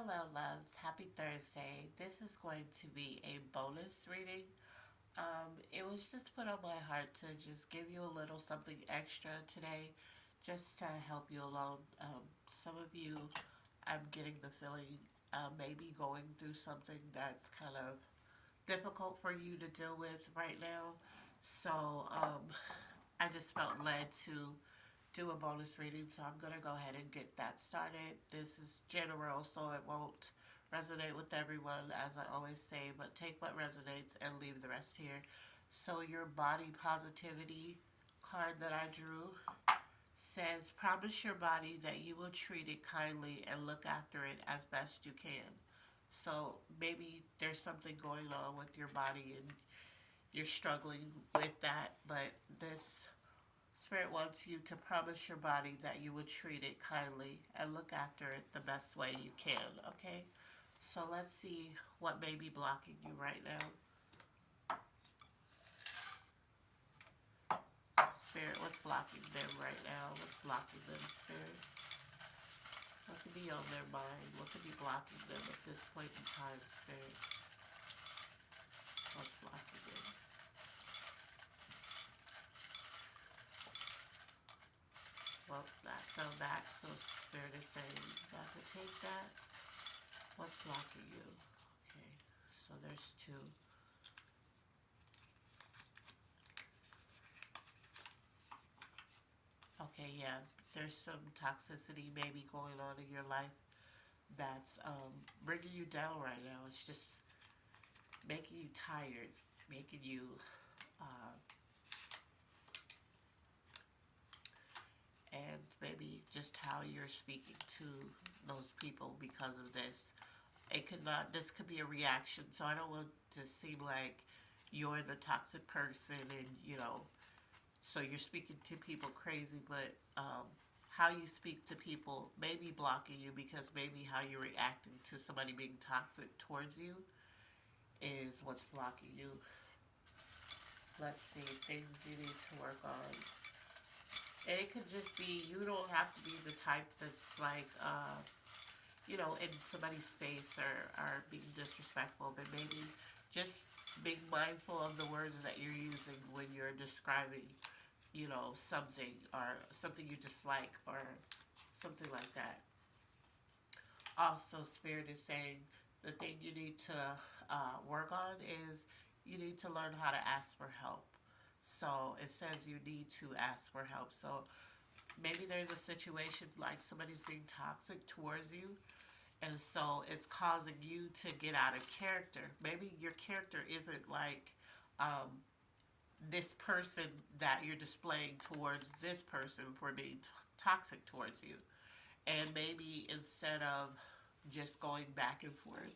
Hello, loves. Happy Thursday. This is going to be a bonus reading. It was just put on my heart to just give you a little something extra today, just to help you along. Some of you, I'm getting the feeling, maybe going through something that's kind of difficult for you to deal with right now. So, I just felt led to do a bonus reading, so I'm going to go ahead and get that started. This is general, so it won't resonate with everyone, as I always say, but take what resonates and leave the rest here. So, your body positivity card that I drew says, promise your body that you will treat it kindly and look after it as best you can. So, maybe there's something going on with your body and you're struggling with that, but this Spirit wants you to promise your body that you will treat it kindly and look after it the best way you can, okay? So let's see what may be blocking you right now. Spirit, what's blocking them right now? What's blocking them, Spirit? What could be on their mind? What could be blocking them at this point in time, Spirit? What's blocking them? Well, that fell back, so Spirit is saying you have to take that. What's blocking you? Okay, so there's two. Okay, yeah, there's some toxicity maybe going on in your life that's bringing you down right now. It's just making you tired, making you, uh, and maybe just how you're speaking to those people because of this. It could not, this could be a reaction, so I don't want to seem like you're the toxic person and, so you're speaking to people crazy, but how you speak to people may be blocking you because maybe how you're reacting to somebody being toxic towards you is what's blocking you. Let's see, things you need to work on. And it could just be, you don't have to be the type that's like, in somebody's face or being disrespectful, but maybe just being mindful of the words that you're using when you're describing, something or something you dislike or something like that. Also, Spirit is saying the thing you need to work on is you need to learn how to ask for help. So it says you need to ask for help. So maybe there's a situation like somebody's being toxic towards you, and so it's causing you to get out of character. Maybe your character isn't like this person that you're displaying towards this person for being toxic towards you. And maybe instead of just going back and forth,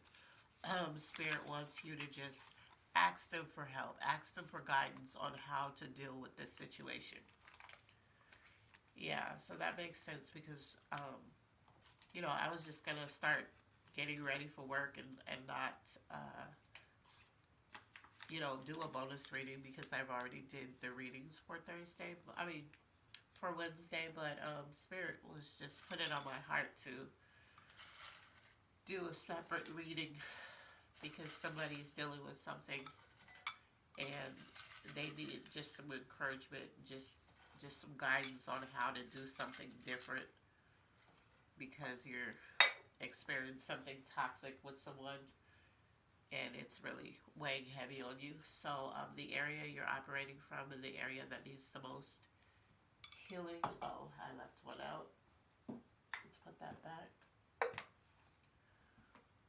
Spirit wants you to just ask them for help, ask them for guidance on how to deal with this situation. Yeah, so that makes sense because, I was just going to start getting ready for work and not, do a bonus reading because I've already did the readings for Thursday. I mean, for Wednesday, but Spirit was just put it on my heart to do a separate reading because somebody's dealing with something and they need just some encouragement, just some guidance on how to do something different because you're experiencing something toxic with someone and it's really weighing heavy on you. So the area you're operating from and the area that needs the most healing. Oh, I left one out. Let's put that back.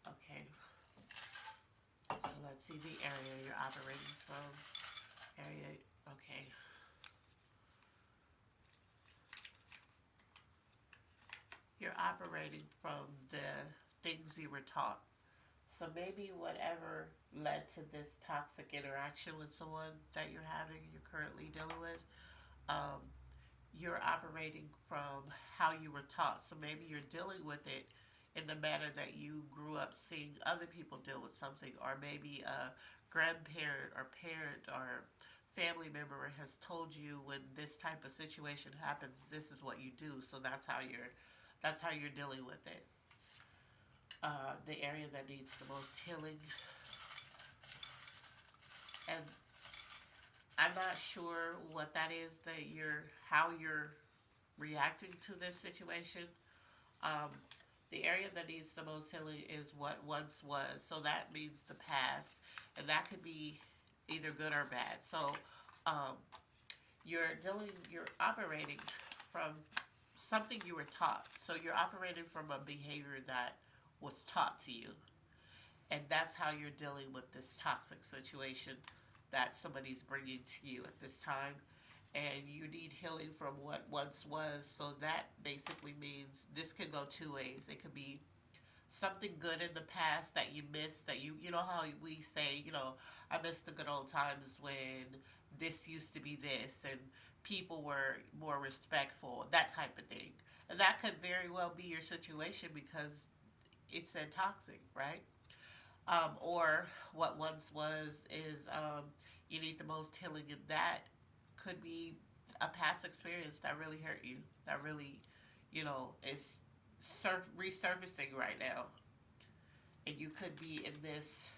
Okay. So let's see the area you're operating from. Area, okay. You're operating from the things you were taught. So maybe whatever led to this toxic interaction with someone that you're having, you're currently dealing with, um, you're operating from how you were taught. So maybe you're dealing with it in the manner that you grew up seeing other people deal with something, or maybe a grandparent or parent or family member has told you when this type of situation happens, this is what you do. So that's how you're dealing with it. the area that needs the most healing. And I'm not sure what that is that how you're reacting to this situation. Um, the area that needs the most healing is what once was. So that means the past. And that could be either good or bad. So um, you're operating from something you were taught. So you're operating from a behavior that was taught to you. And that's how you're dealing with this toxic situation that somebody's bringing to you at this time. And you need healing from what once was. So that basically means this could go two ways. It could be something good in the past that you missed, that you know how we say, I miss the good old times when this used to be this and people were more respectful, that type of thing. And that could very well be your situation because it's said toxic, right? Or what once was is you need the most healing, and that could be a past experience that really hurt you, that really, is resurfacing right now, and you could be in this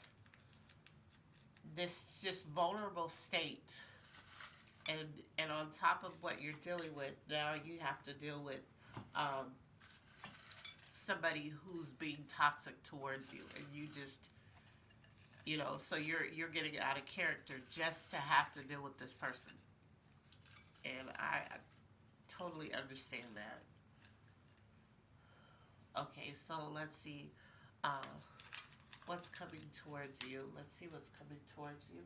just vulnerable state, and on top of what you're dealing with, now you have to deal with um, somebody who's being toxic towards you, and you just so you're getting out of character just to have to deal with this person. And I totally understand that. Okay, so let's see uh, what's coming towards you. Let's see what's coming towards you.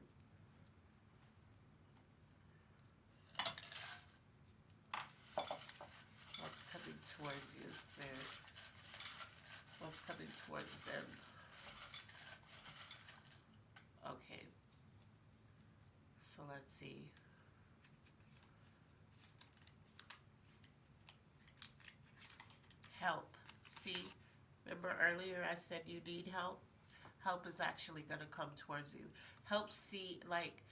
What's coming towards you, Spirit? What's coming towards them? Okay, so let's see. Help. See, remember earlier I said you need help? Help is actually going to come towards you. Help see, like,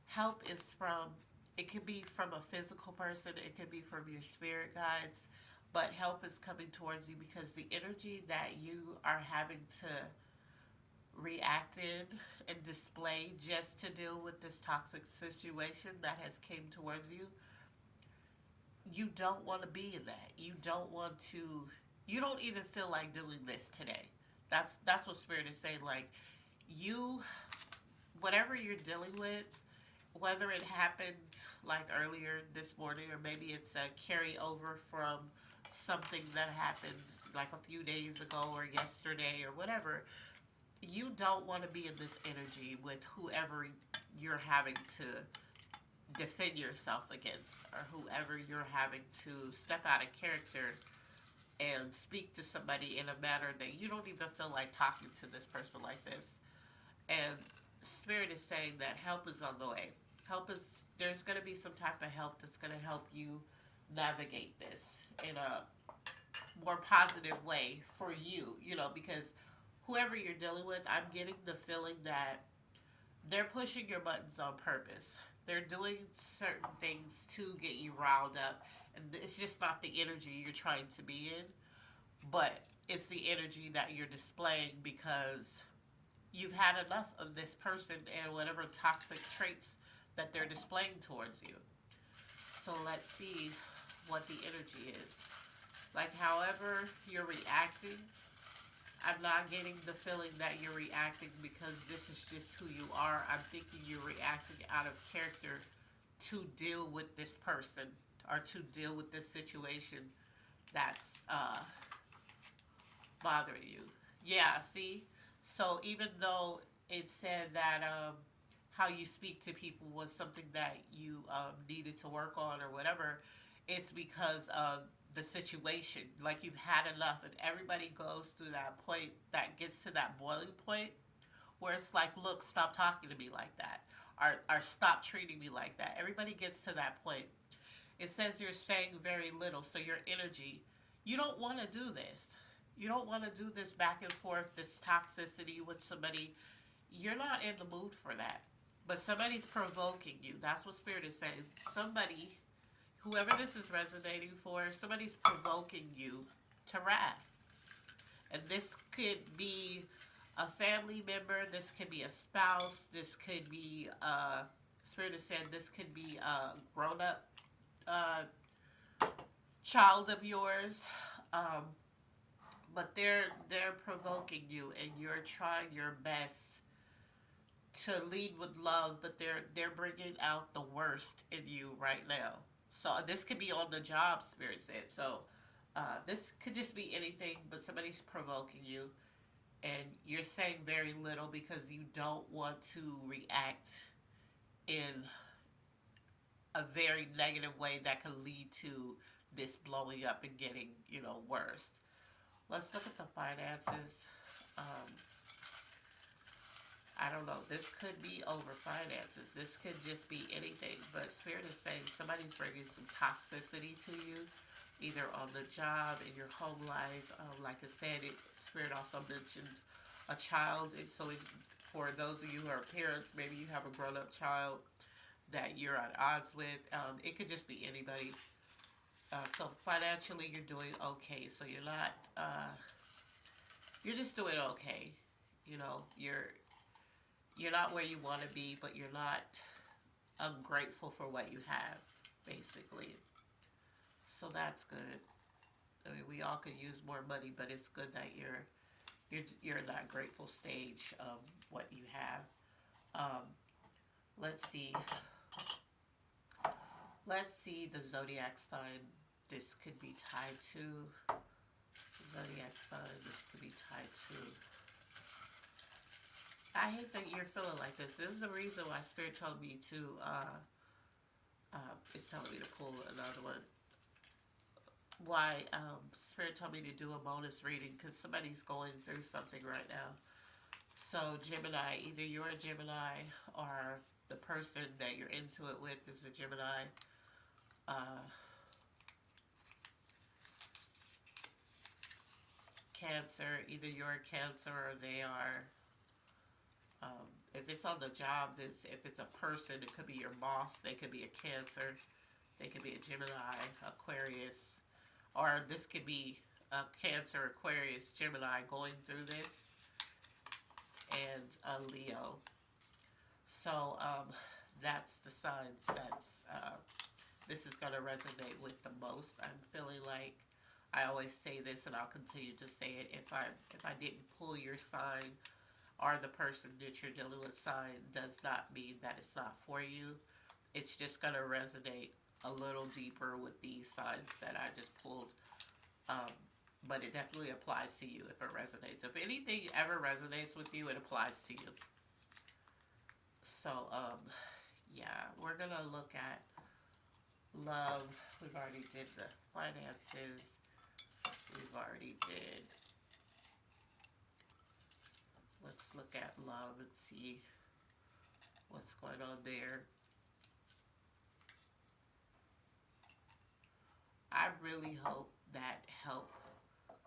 help is from, it could be from a physical person, it could be from your spirit guides, but help is coming towards you because the energy that you are having to react in and display just to deal with this toxic situation that has came towards you, you don't want to be in that. You don't even feel like doing this today. That's what spirit is saying. Like, you, whatever you're dealing with, whether it happened like earlier this morning or maybe it's a carryover from something that happened like a few days ago or yesterday or whatever, you don't want to be in this energy with whoever you're having to defend yourself against, or whoever you're having to step out of character and speak to somebody in a manner that you don't even feel like talking to this person like this. And spirit is saying that help is on the way. There's going to be some type of help that's going to help you navigate this in a more positive way for you, because whoever you're dealing with, I'm getting the feeling that they're pushing your buttons on purpose. They're doing certain things to get you riled up, and it's just not the energy you're trying to be in, but it's the energy that you're displaying because you've had enough of this person and whatever toxic traits that they're displaying towards you. So let's see what the energy is. Like, however you're reacting, I'm not getting the feeling that you're reacting because this is just who you are. I'm thinking you're reacting out of character to deal with this person or to deal with this situation that's bothering you. Yeah, see? So even though it said that how you speak to people was something that you needed to work on or whatever, it's because of the situation. Like, you've had enough, and everybody goes through that point that gets to that boiling point where it's like, look, stop talking to me like that, or stop treating me like that. Everybody gets to that point. It says you're saying very little, so your energy, you don't want to do this. You don't want to do this back and forth, this toxicity with somebody. You're not in the mood for that. But somebody's provoking you. That's what Spirit is saying. Somebody, whoever this is resonating for, somebody's provoking you to wrath. And this could be a family member, this could be a spouse, this could be, Spirit has said, this could be a grown up uh, child of yours. Um, but they're provoking you, and you're trying your best to lead with love, but they're bringing out the worst in you right now. So this could be on the job, Spirit said. So this could just be anything, but somebody's provoking you, and you're saying very little because you don't want to react in a very negative way that could lead to this blowing up and getting, worse. Let's look at the finances. Um, I don't know. This could be over finances. This could just be anything. But Spirit is saying somebody's bringing some toxicity to you, either on the job, in your home life. Like I said, Spirit also mentioned a child. And so for those of you who are parents, maybe you have a grown-up child that you're at odds with. It could just be anybody. So financially, you're doing okay. So you're not. You're just doing okay. You're not where you want to be, but you're not ungrateful for what you have, basically. So that's good. I mean, we all could use more money, but it's good that you're in that grateful stage of what you have. Um, let's see. Let's see the zodiac sign this could be tied to. Zodiac sign this could be tied to. I hate that you're feeling like this. This is the reason why Spirit told me to, it's telling me to pull another one. Why Spirit told me to do a bonus reading, because somebody's going through something right now. So Gemini, either you're a Gemini or the person that you're into it with is a Gemini. Cancer, either you're a Cancer or they are. If it's on the job, if it's a person, it could be your boss. They could be a Cancer. They could be a Gemini, Aquarius, or this could be a Cancer, Aquarius, Gemini going through this, and a Leo. So that's the signs that's this is going to resonate with the most. I'm feeling like I always say this, and I'll continue to say it. If I didn't pull your sign, or the person that you're dealing with sign, does not mean that it's not for you. It's just going to resonate a little deeper with these signs that I just pulled. But it definitely applies to you if it resonates. If anything ever resonates with you, it applies to you. So, yeah, we're going to look at love. We've already did the finances. We've already did. Let's look at love and see what's going on there. I really hope that help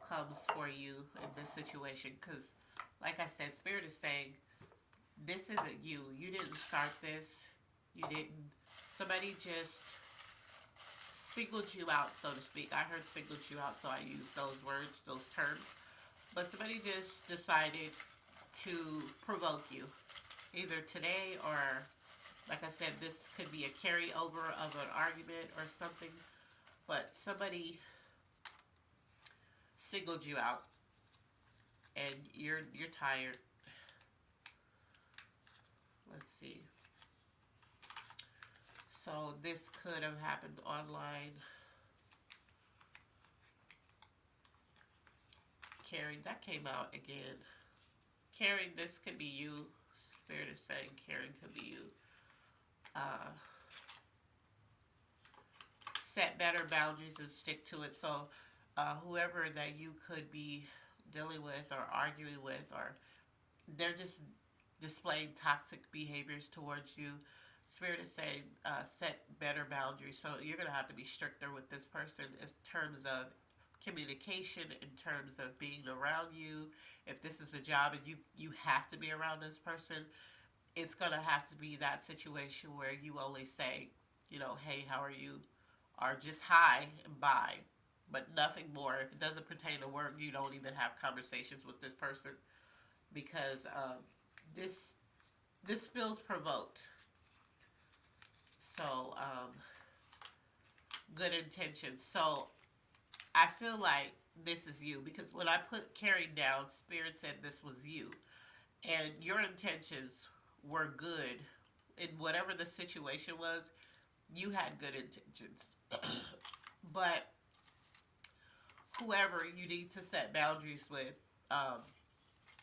comes for you in this situation, because, like I said, Spirit is saying, this isn't you. You didn't start this. You didn't. Somebody just singled you out, so to speak. I heard singled you out, so I used those words, those terms. But somebody just decided to provoke you, either today or, like I said, this could be a carryover of an argument or something. But somebody singled you out, and you're tired. Let's see. So this could have happened online. Caring, that came out again. Caring, this could be you. Spirit is saying caring could be you. Set better boundaries and stick to it. So whoever that you could be dealing with or arguing with, or they're just displaying toxic behaviors towards you, Spirit is saying set better boundaries. So you're going to have to be stricter with this person in terms of communication, in terms of being around you. If this is a job and you have to be around this person, it's going to have to be that situation where you only say, hey, how are you? Or just hi and bye. but nothing more. If it doesn't pertain to work, you don't even have conversations with this person because this this feels provoked. So good intentions. So I feel like this is you because when I put carried down, Spirit said this was you, and your intentions were good in whatever the situation was. You had good intentions, but whoever you need to set boundaries with, um,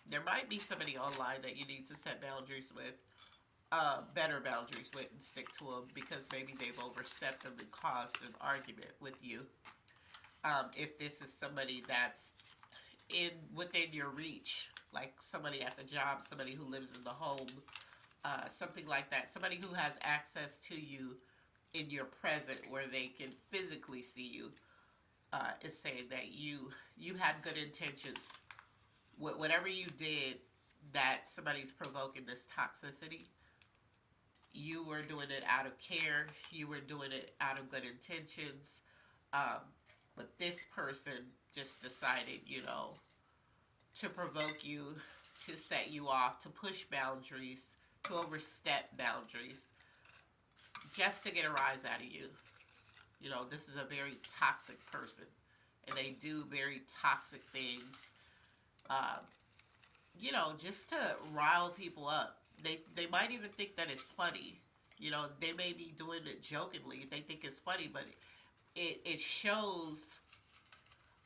there might be somebody online that you need to set boundaries with, better boundaries with, and stick to them because maybe they've overstepped them and caused an argument with you. If this is somebody that's in within your reach, like somebody at the job, somebody who lives in the home, something like that, somebody who has access to you in your present where they can physically see you, is saying that you had good intentions. Whatever you did that somebody's provoking this toxicity, you were doing it out of care, you were doing it out of good intentions, um, but this person just decided, to provoke you, to set you off, to push boundaries, to overstep boundaries, just to get a rise out of you. This is a very toxic person, and they do very toxic things, uh, just to rile people up. They might even think that it's funny. They may be doing it jokingly. They think it's funny, but it shows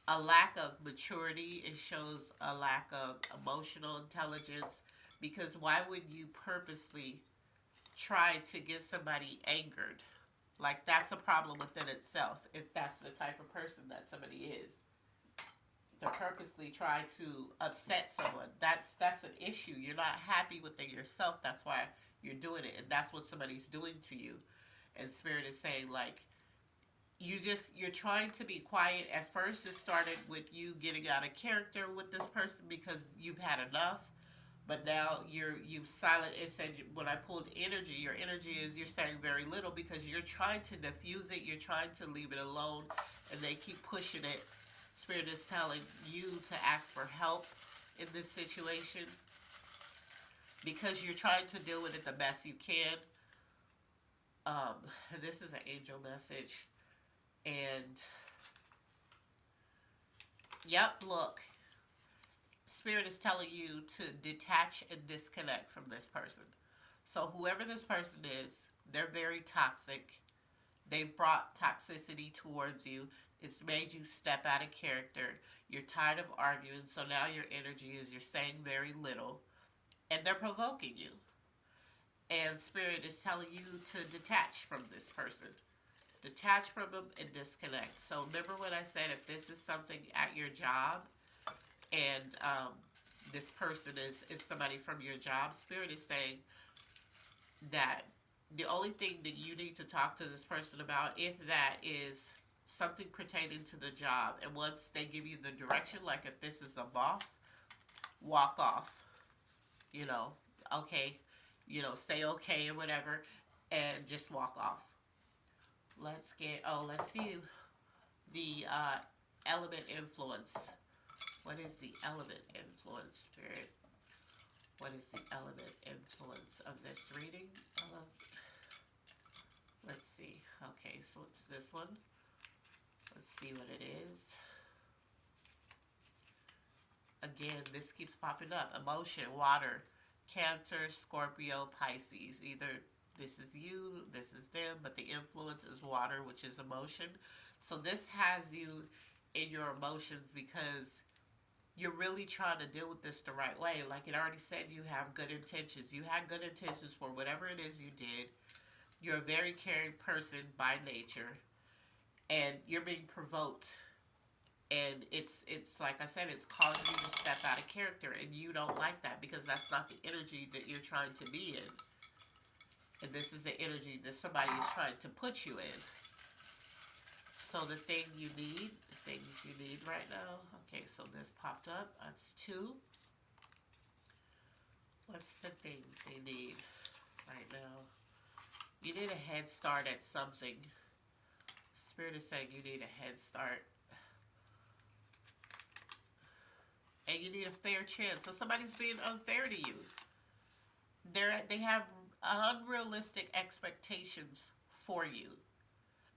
a lack of maturity. It shows a lack of emotional intelligence. Because why would you purposely try to get somebody angered? Like, that's a problem within itself, if that's the type of person that somebody is. To purposely try to upset someone, that's an issue. You're not happy within yourself. That's why you're doing it, and that's what somebody's doing to you. And Spirit is saying, like, you're trying to be quiet. At first it started with you getting out of character with this person because you've had enough. But now you've silent. It said when I pulled energy, your energy is you're saying very little because you're trying to diffuse it. You're trying to leave it alone, and they keep pushing it. Spirit is telling you to ask for help in this situation because you're trying to deal with it the best you can. This is an angel message, and yep, look. Spirit is telling you to detach and disconnect from this person. So whoever this person is, they're very toxic. They've brought toxicity towards you. It's made you step out of character. You're tired of arguing, so now your energy is you're saying very little. And they're provoking you. And Spirit is telling you to detach from this person. Detach from them and disconnect. So remember when I said if this is something at your job, and this person is somebody from your job, Spirit is saying that the only thing that you need to talk to this person about, if that is something pertaining to the job, and once they give you the direction, like if this is a boss, walk off. Okay, say okay or whatever, and just walk off. Let's see the element influence. What is the element influence, Spirit? What is the element influence of this reading? Let's see. Okay, so it's this one. Let's see what it is. Again, this keeps popping up. Emotion, water, Cancer, Scorpio, Pisces. Either this is you, this is them, but the influence is water, which is emotion. So this has you in your emotions because you're really trying to deal with this the right way. Like it already said, you have good intentions. You had good intentions for whatever it is you did. You're a very caring person by nature, and you're being provoked. And it's like I said, it's causing you to step out of character, and you don't like that because that's not the energy that you're trying to be in. And this is the energy that somebody is trying to put you in. So the things you need right now. Okay, so this popped up. That's 2. What's the things they need right now? You need a head start at something. Spirit is saying you need a head start. and you need a fair chance. So somebody's being unfair to you. They have unrealistic expectations for you,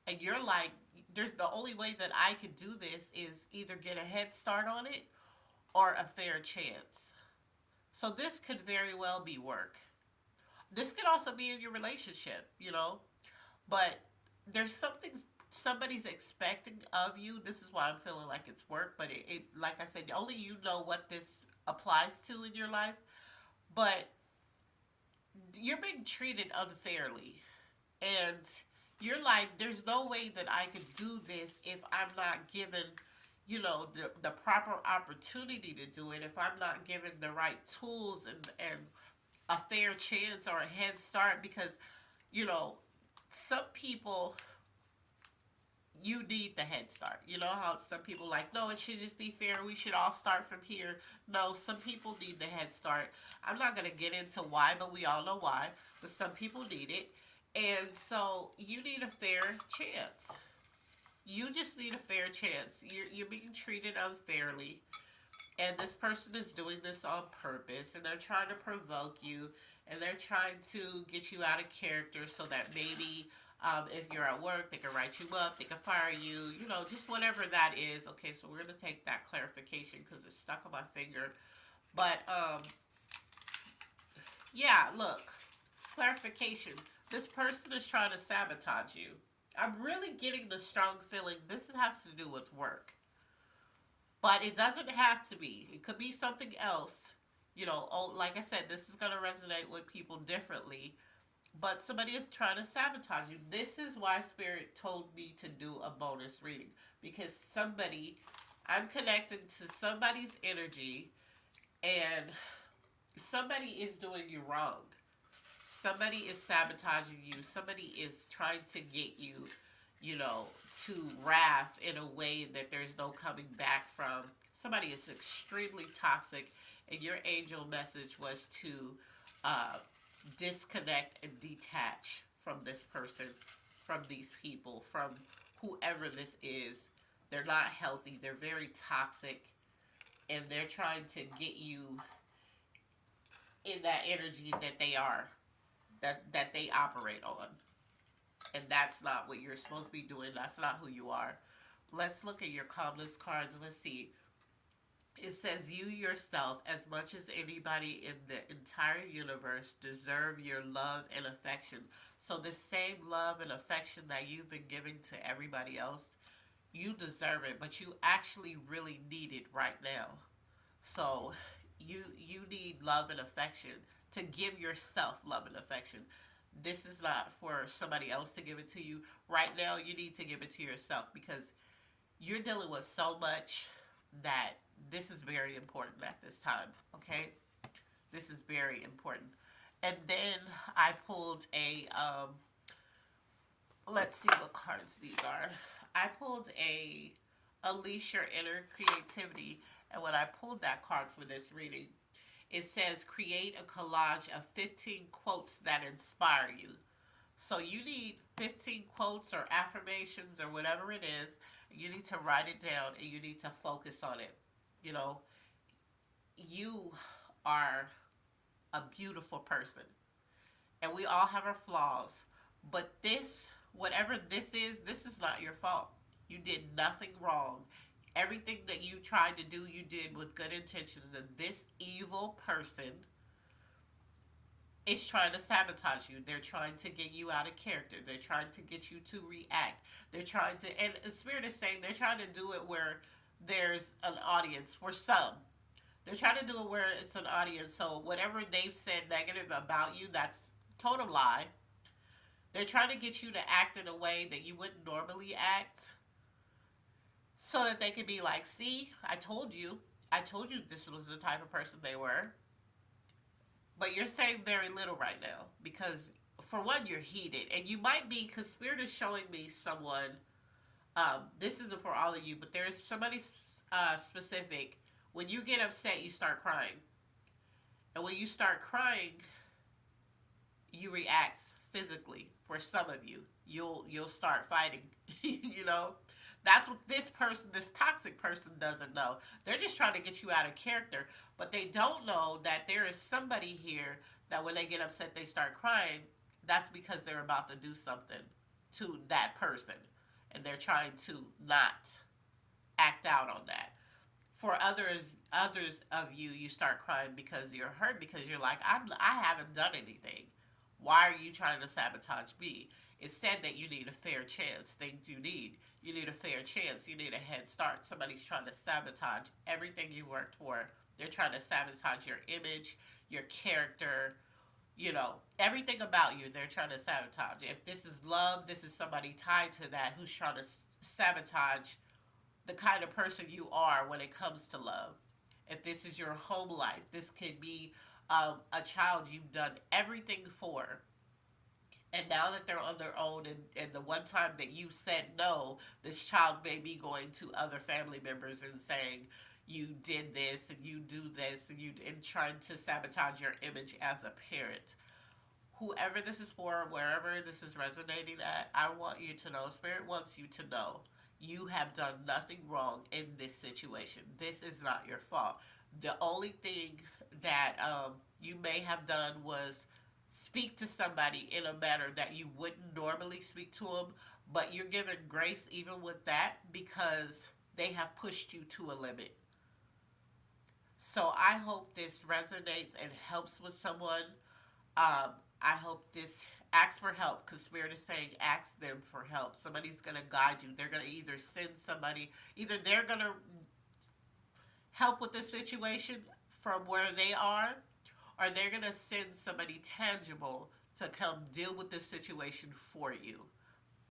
and you're like, there's the only way that I could do this is either get a head start on it or a fair chance. So this could very well be work. This could also be in your relationship, but there's something somebody's expecting of you. This is why I'm feeling like it's work, but it like I said, only you know what this applies to in your life. But you're being treated unfairly, and you're like, there's no way that I could do this if I'm not given, the proper opportunity to do it, if I'm not given the right tools and a fair chance or a head start. Because, you know, some people, you need the head start. You know how some people like, no, it should just be fair. We should all start from here. No, some people need the head start. I'm not going to get into why, but we all know why. But some people need it. And so you need a fair chance. You just need a fair chance. You're being treated unfairly. And this person is doing this on purpose. And they're trying to provoke you. And they're trying to get you out of character so that maybe if you're at work, they can write you up, they can fire you, just whatever that is. Okay, so we're going to take that clarification because it's stuck on my finger. But, yeah, look, clarification. This person is trying to sabotage you. I'm really getting the strong feeling this has to do with work. But it doesn't have to be. It could be something else. Like I said, this is going to resonate with people differently. But somebody is trying to sabotage you. This is why Spirit told me to do a bonus reading. Because I'm connected to somebody's energy, and somebody is doing you wrong. Somebody is sabotaging you. Somebody is trying to get you, to wrath in a way that there's no coming back from. Somebody is extremely toxic, and your angel message was to disconnect and detach from this person, from these people, from whoever this is. They're not healthy. They're very toxic, and they're trying to get you in that energy that they are, that they operate on. And that's not what you're supposed to be doing. That's not who you are. Let's look at your calmness cards. Let's see. It says you yourself, as much as anybody in the entire universe, deserve your love and affection. So the same love and affection that you've been giving to everybody else, you deserve it, but you actually really need it right now. So you need love and affection to give yourself love and affection. This is not for somebody else to give it to you. Right now, you need to give it to yourself because you're dealing with so much that this is very important at this time, okay? This is very important. And then I pulled let's see what cards these are. I pulled a Unleash Your Inner Creativity. And when I pulled that card for this reading, it says create a collage of 15 quotes that inspire you. So you need 15 quotes or affirmations or whatever it is. You need to write it down and you need to focus on it. You are a beautiful person. And we all have our flaws. But whatever this is not your fault. You did nothing wrong. Everything that you tried to do, you did with good intentions. And this evil person is trying to sabotage you. They're trying to get you out of character. They're trying to get you to react. They're trying to, and the Spirit is saying they're trying to do it where there's an audience for some. They're trying to do it where it's an audience. So whatever they've said negative about you, that's total lie. They're trying to get you to act in a way that you wouldn't normally act, so that they could be like, see, I told you this was the type of person they were. But you're saying very little right now because, for one, you're heated. And you might be, because Spirit is showing me someone, this isn't for all of you, but there's somebody specific. When you get upset, you start crying. And when you start crying, you react physically. For some of you, you'll start fighting. That's what this person, this toxic person, doesn't know. They're just trying to get you out of character, but they don't know that there is somebody here that when they get upset, they start crying. That's because they're about to do something to that person, and they're trying to not act out on that. For others of you, you start crying because you're hurt, because you're like, I haven't done anything. Why are you trying to sabotage me? It's said that you need a fair chance. Things you need a fair chance. You need a head start. Somebody's trying to sabotage everything you worked for. They're trying to sabotage your image, your character, everything about you. They're trying to sabotage. If this is love, this is somebody tied to that who's trying to sabotage the kind of person you are when it comes to love. If this is your home life, this could be a child you've done everything for. And now that they're on their own, and the one time that you said no, this child may be going to other family members and saying, you did this and you do this, and trying to sabotage your image as a parent. Whoever this is for, wherever this is resonating at, I want you to know, Spirit wants you to know, you have done nothing wrong in this situation. This is not your fault. The only thing that you may have done was speak to somebody in a manner that you wouldn't normally speak to them, but you're given grace even with that because they have pushed you to a limit. So I hope this resonates and helps with someone. I hope this ask for help, because Spirit is saying ask them for help. Somebody's going to guide you. They're going to either send somebody, either they're going to help with the situation from where they are, or they're going to send somebody tangible to come deal with the situation for you.